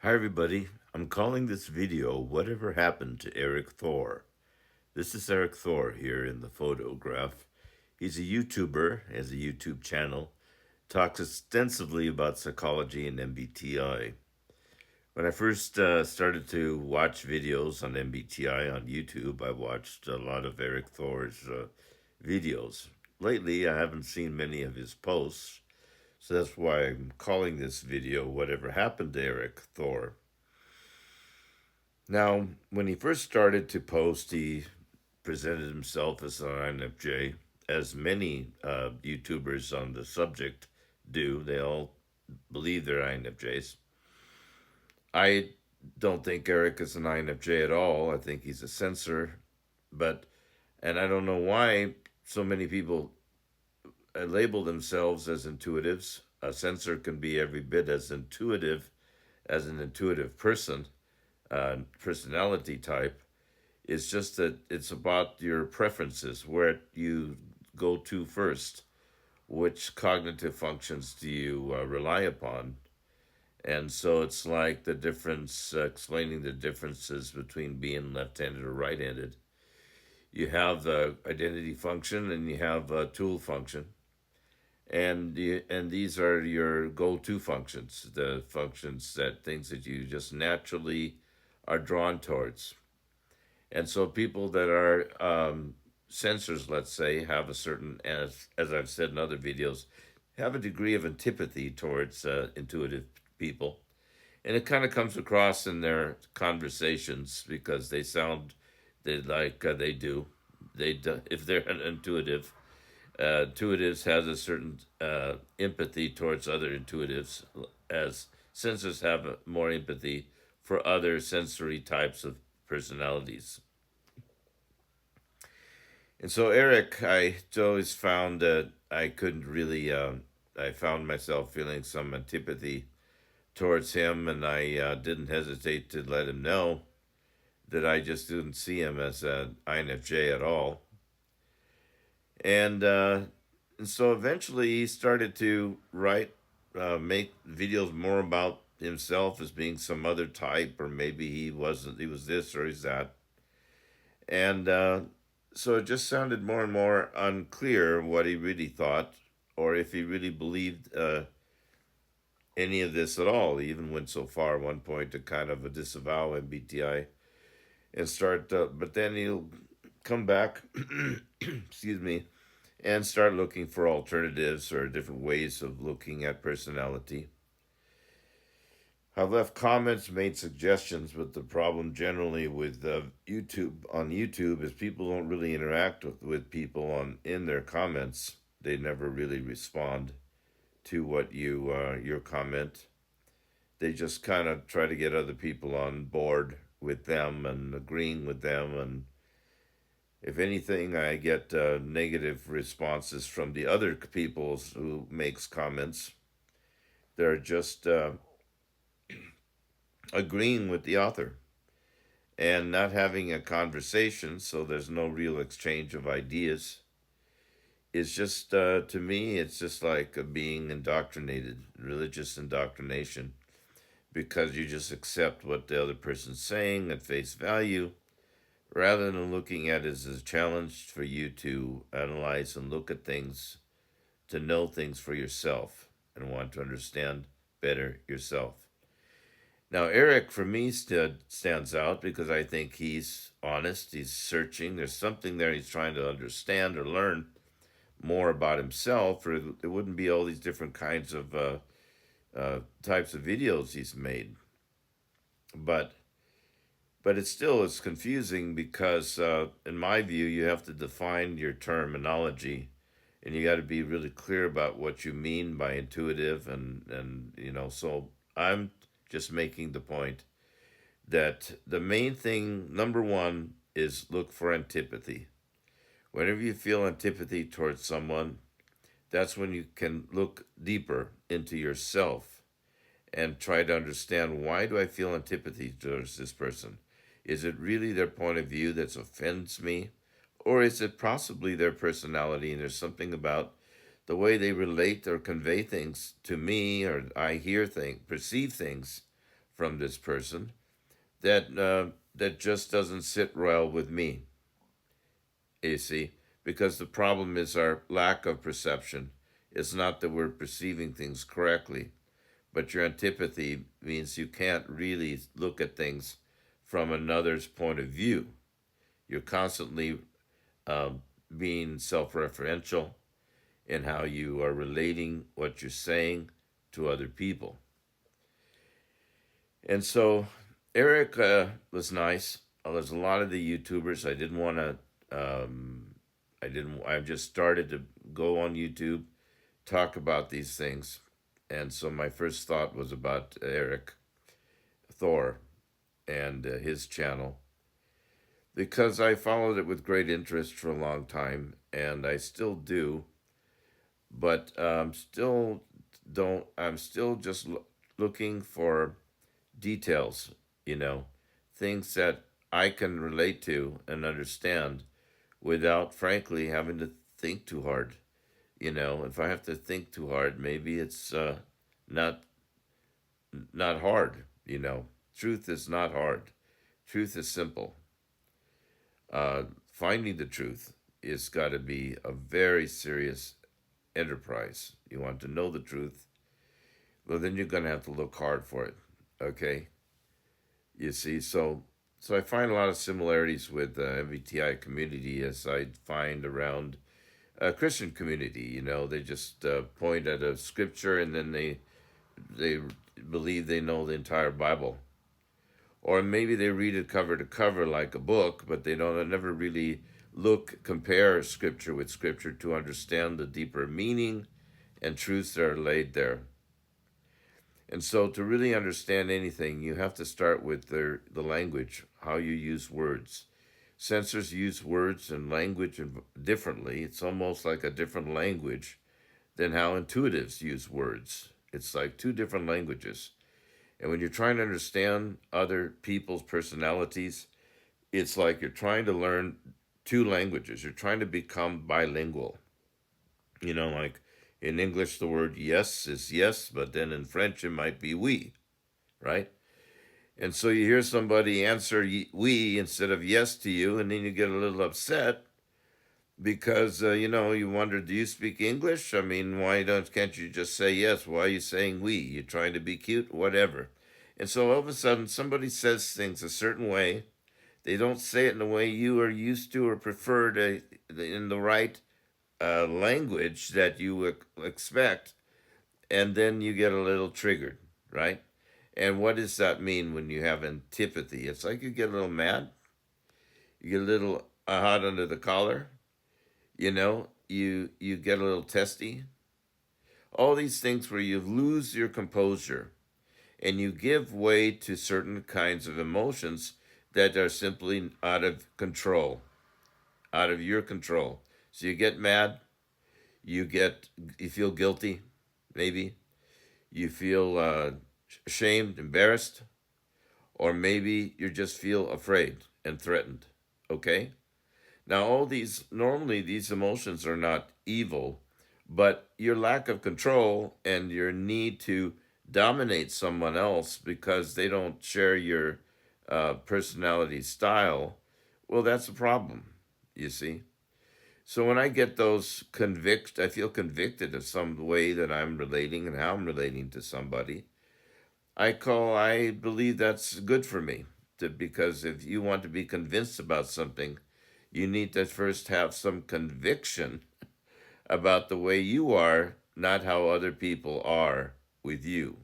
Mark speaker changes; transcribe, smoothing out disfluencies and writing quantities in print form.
Speaker 1: Hi everybody, I'm calling this video Whatever Happened to Erik Thor. This is Erik Thor here in the photograph. He's a YouTuber, has a YouTube channel, talks extensively about psychology and MBTI. When I first started to watch videos on MBTI on YouTube, I watched a lot of Erik Thor's videos. Lately, I haven't seen many of his posts, so that's why I'm calling this video Whatever Happened to Erik Thor. Now, when he first started to post, he presented himself as an INFJ, as many YouTubers on the subject do. They all believe they're INFJs. I don't think Eric is an INFJ at all. I think he's a sensor, but and I don't know why so many people label themselves as intuitives. A sensor can be every bit as intuitive as an intuitive person, personality type. It's just that it's about your preferences, where you go to first. Which cognitive functions do you rely upon? And so it's like the difference, explaining the differences between being left handed or right handed. You have the identity function and you have a tool function. And these are your go to functions, the functions that things that you just naturally are drawn towards. And so people that are sensors, let's say, have a certain, as I've said in other videos, have a degree of antipathy towards intuitive people. And it kind of comes across in their conversations because they sound they do. If they're an intuitive, intuitives has a certain empathy towards other intuitives, as sensors have more empathy for other sensory types of personalities. And so Eric, I always found that I couldn't really. I found myself feeling some antipathy towards him, and I didn't hesitate to let him know that I just didn't see him as an INFJ at all. And and so eventually he started to make videos more about himself as being some other type, or maybe he wasn't. He was this or he's that, and so it just sounded more and more unclear what he really thought, or if he really believed any of this at all. He even went so far at one point to kind of disavow MBTI and start, but then he'll come back, excuse me, and start looking for alternatives or different ways of looking at personality. I've left comments, made suggestions, but the problem generally with YouTube is people don't really interact with people on in their comments. They never really respond to what your comment. They just kind of try to get other people on board with them and agreeing with them. And if anything, I get negative responses from the other people who makes comments. They're just agreeing with the author and not having a conversation, so there's no real exchange of ideas. It's just, to me, it's just like being indoctrinated, religious indoctrination, because you just accept what the other person's saying at face value rather than looking at it as a challenge for you to analyze and look at things, to know things for yourself and want to understand better yourself. Now, Eric, for me, stands out because I think he's honest. He's searching. There's something there he's trying to understand or learn more about himself, or it wouldn't be all these different kinds of types of videos he's made. But it still is confusing because, in my view, you have to define your terminology, and you got to be really clear about what you mean by intuitive, and So I'm just making the point that the main thing, number one, is look for antipathy. Whenever you feel antipathy towards someone, that's when you can look deeper into yourself and try to understand, why do I feel antipathy towards this person? Is it really their point of view that offends me? Or is it possibly their personality and there's something about the way they relate or convey things to me, or I hear things, perceive things from this person that just doesn't sit well with me. You see, because the problem is our lack of perception. It's not that we're perceiving things correctly, but your antipathy means you can't really look at things from another's point of view. You're constantly um, being self referential in how you are relating what you're saying to other people. And so Eric was nice. There's a lot of the YouTubers. I didn't want to. I didn't. I just started to go on YouTube, talk about these things, and so my first thought was about Erik Thor and his channel because I followed it with great interest for a long time, and I still do. But still don't. I'm still just looking for details, you know, things that I can relate to and understand without, frankly, having to think too hard. You know, if I have to think too hard, maybe it's not not hard. You know, truth is not hard. Truth is simple. Finding the truth is got to be a very serious enterprise. You want to know the truth, well, then you're going to have to look hard for it. Okay, you see, so I find a lot of similarities with the MBTI community as I find around a Christian community. You know, they just point at a scripture and then they believe they know the entire Bible, or maybe they read it cover to cover like a book, but they don't never really compare scripture with scripture to understand the deeper meaning and truths that are laid there. And so, to really understand anything, you have to start with the language, how you use words. Sensors use words and language differently. It's almost like a different language than how intuitives use words. It's like two different languages. And when you're trying to understand other people's personalities, it's like you're trying to learn two languages. You're trying to become bilingual. You know, like in English, the word yes is yes, but then in French, it might be oui, right? And so you hear somebody answer oui instead of yes to you, and then you get a little upset because you wonder, do you speak English? I mean, why don't can't you just say yes? Why are you saying we? You're trying to be cute, whatever. And so all of a sudden, somebody says things a certain way. They don't say it in the way you are used to or prefer to, in the right language that you expect, and then you get a little triggered, right? And what does that mean when you have antipathy? It's like you get a little mad, you get a little hot under the collar, you get a little testy. All these things where you lose your composure and you give way to certain kinds of emotions that are simply out of control, out of your control. So you get mad, you feel guilty, maybe you feel ashamed, embarrassed, or maybe you just feel afraid and threatened. Okay? Now, all these, normally, these emotions are not evil, but your lack of control and your need to dominate someone else because they don't share your personality style, well, that's a problem, you see. So when I get I feel convicted of some way that I'm relating and how I'm relating to somebody. I believe that's good for me because if you want to be convinced about something, you need to first have some conviction about the way you are, not how other people are with you.